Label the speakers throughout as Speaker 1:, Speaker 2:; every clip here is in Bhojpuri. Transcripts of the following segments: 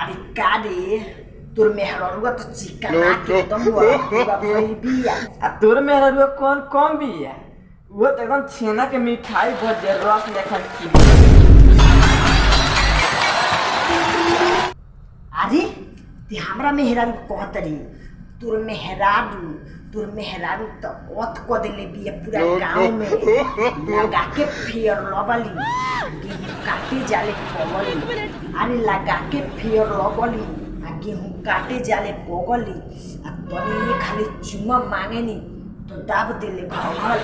Speaker 1: अरे का रे तोर मेहररुआ तो चिकना के एकदम पूरा भइल बिया।
Speaker 2: आ तोर मेहररुआ कौन कम बिया? वो तो एकदम छेना के मिठाई बहुत देर रस लेखन की।
Speaker 1: अरे ते हमरा मेहरारू कहतरी तोर मेहरारू तो ओत को देले बिया पूरा गांव में लगा के फेयर लबली गेहूं काटे जाले पगली। अरे लगा के फेयर लबली आ गेहूं काटे जाले पगली आ तनी ये खाली चुम्मा मांगे नी तो दाब देले घघल।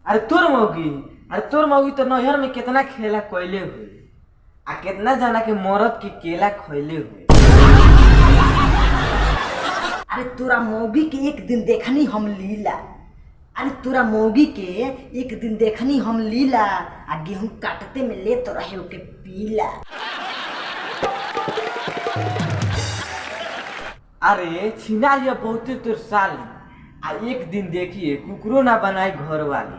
Speaker 2: अरे तोर मौगी तो नहर में कितना खेला कोयले हुए आ कितना जना के मरद की केला खोले हुए।
Speaker 1: अरे तोरा मौगी के एक दिन देखनी हम लीला। अरे तोरा मौगी के एक दिन देखनी हम लीला आ गेहूं काटते में ले तो रहे ओके पीला।
Speaker 2: अरे छिना लिया बहुते तोर साल आ एक दिन देखिए कुकरो ना बनाई घर वाली।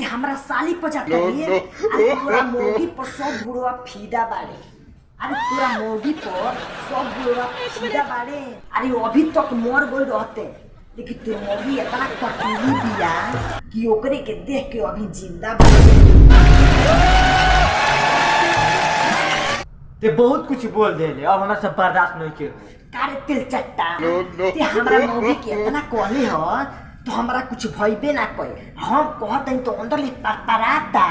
Speaker 1: हमरा साली पचा करिए। अरे तोरा मौगी पर सब बुढ़वा फीदा बाड़े। अरे तोरा मौगी पर सब बुढ़वा फीदा बाड़े। अरे अभी तक मर गई रहते लेकिन तोर मौगी इतना कटुली बिया कि ओकरे के देख के अभी जिंदा बाड़े।
Speaker 2: ते बहुत कुछ बोल देले अब हमरा सब बर्दाश्त नहीं के।
Speaker 1: कारे तिल चट्टा ते हमरा मौगी के इतना कहले हो तो हमरा कुछ भइबे ना कई। हम कहत तो अंदर ले परपराता।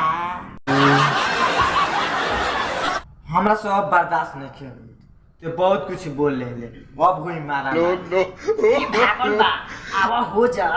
Speaker 2: हमरा सब बर्दाश्त नहीं के। ते बहुत कुछ बोल ले अब हुई मारा
Speaker 1: भागल बा आवा हो जा।